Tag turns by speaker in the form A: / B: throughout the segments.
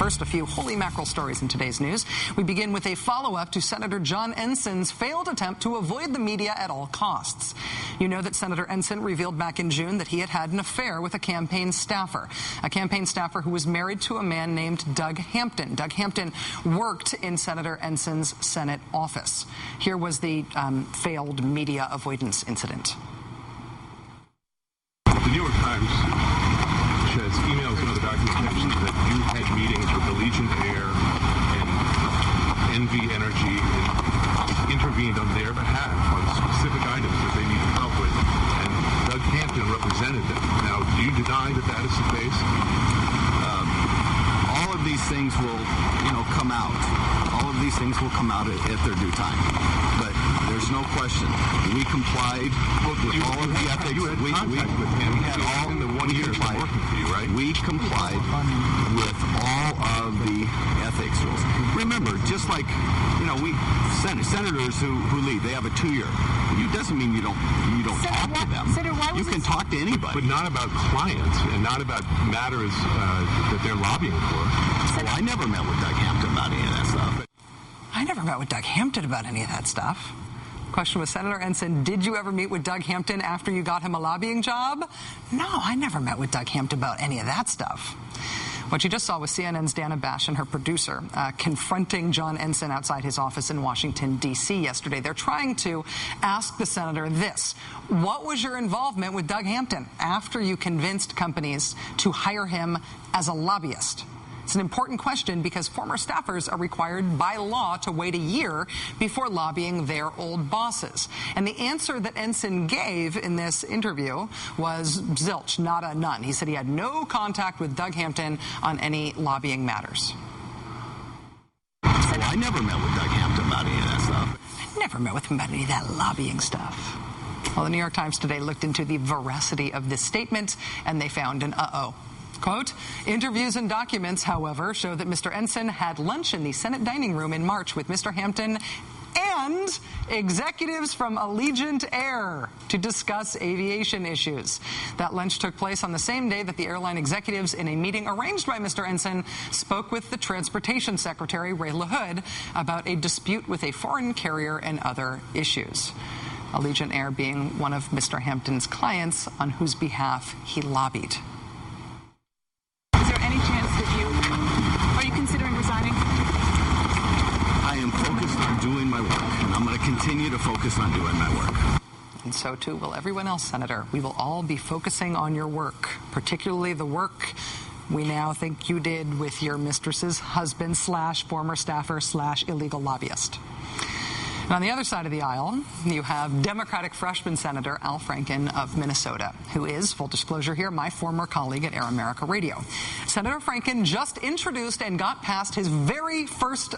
A: First, a few holy mackerel stories in today's news. We begin with a follow-up to Senator John Enson's failed attempt to avoid the media at all costs. You know that Senator Ensign revealed back in June that he had an affair with a campaign staffer who was married to a man named Doug Hampton. Doug Hampton worked in Senator Enson's Senate office. Here was the failed media avoidance incident.
B: The New York Times has emails and other documentation that you had meetings with Allegiant Air and NV Energy and intervened on their behalf on specific items that they needed help with, and Doug Hampton represented them. Now, do you deny that that is the case?
C: All of these things will, come out. All of these things will come out at their due time. But there's no question. We complied with all of the ethics.
B: You had contact with him.
C: We had all
B: in the 1 year he's been working for you, right?
C: We complied with all of the ethics rules. Remember, just like, senators who leave, they have a 2-year. It doesn't mean you don't talk to them. You can talk to anybody.
B: But not about clients and not about matters that they're lobbying for.
C: Well, I never met with Doug Hampton about any of that stuff.
A: I never met with Doug Hampton about any of that stuff. Question was, Senator Ensign, did you ever meet with Doug Hampton after you got him a lobbying job? No, I never met with Doug Hampton about any of that stuff. What you just saw was CNN's Dana Bash and her producer confronting John Ensign outside his office in Washington, D.C. yesterday. They're trying to ask the senator this: what was your involvement with Doug Hampton after you convinced companies to hire him as a lobbyist? It's an important question because former staffers are required by law to wait a year before lobbying their old bosses. And the answer that Ensign gave in this interview was zilch, nada, none. He said he had no contact with Doug Hampton on any lobbying matters.
C: Well, I never met with Doug Hampton about any of that stuff.
A: I never met with him about any of that lobbying stuff. Well, the New York Times today looked into the veracity of this statement, and they found an uh-oh. Quote, interviews and documents, however, show that Mr. Ensign had lunch in the Senate dining room in March with Mr. Hampton and executives from Allegiant Air to discuss aviation issues. That lunch took place on the same day that the airline executives, in a meeting arranged by Mr. Ensign, spoke with the Transportation Secretary, Ray LaHood, about a dispute with a foreign carrier and other issues. Allegiant Air being one of Mr. Hampton's clients on whose behalf he lobbied.
D: Are you considering resigning?
C: I am focused on doing my work, and I'm going to continue to focus on doing my work.
A: And so, too, will everyone else, Senator. We will all be focusing on your work, particularly the work we now think you did with your mistress's husband / former staffer / illegal lobbyist. And on the other side of the aisle, you have Democratic freshman Senator Al Franken of Minnesota, who is, full disclosure here, my former colleague at Air America Radio. Senator Franken just introduced and got past his very first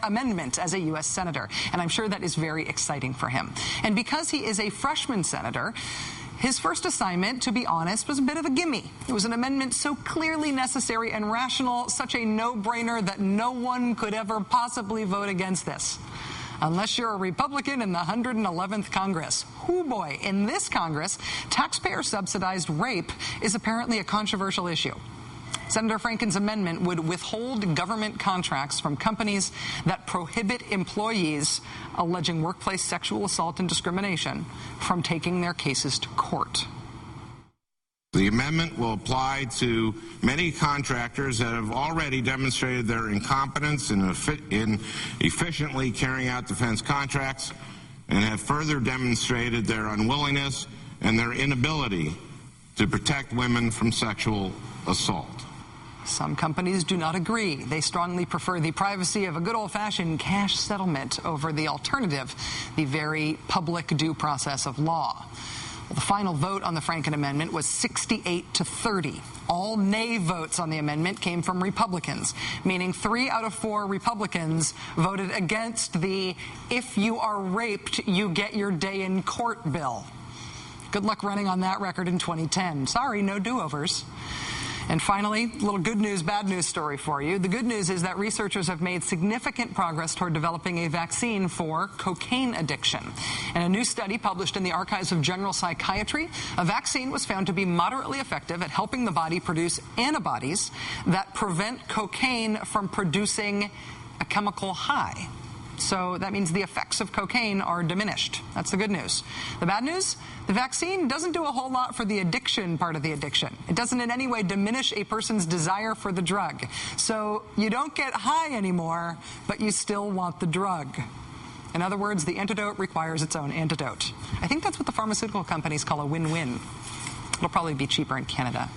A: amendment as a U.S. Senator, and I'm sure that is very exciting for him. And because he is a freshman senator, his first assignment, to be honest, was a bit of a gimme. It was an amendment so clearly necessary and rational, such a no-brainer that no one could ever possibly vote against this. Unless you're a Republican in the 111th Congress. Hoo boy, in this Congress, taxpayer-subsidized rape is apparently a controversial issue. Senator Franken's amendment would withhold government contracts from companies that prohibit employees alleging workplace sexual assault and discrimination from taking their cases to court.
E: The amendment will apply to many contractors that have already demonstrated their incompetence in efficiently carrying out defense contracts and have further demonstrated their unwillingness and their inability to protect women from sexual assault.
A: Some companies do not agree. They strongly prefer the privacy of a good old-fashioned cash settlement over the alternative, the very public due process of law. Well, the final vote on the Franken amendment was 68-30. All nay votes on the amendment came from Republicans, meaning 3 out of 4 Republicans voted against the "if you are raped, you get your day in court" bill. Good luck running on that record in 2010. Sorry, no do-overs. And finally, a little good news, bad news story for you. The good news is that researchers have made significant progress toward developing a vaccine for cocaine addiction. In a new study published in the Archives of General Psychiatry, a vaccine was found to be moderately effective at helping the body produce antibodies that prevent cocaine from producing a chemical high. So that means the effects of cocaine are diminished. That's the good news. The bad news? The vaccine doesn't do a whole lot for the addiction part of the addiction. It doesn't in any way diminish a person's desire for the drug. So you don't get high anymore, but you still want the drug. In other words, the antidote requires its own antidote. I think that's what the pharmaceutical companies call a win-win. It'll probably be cheaper in Canada.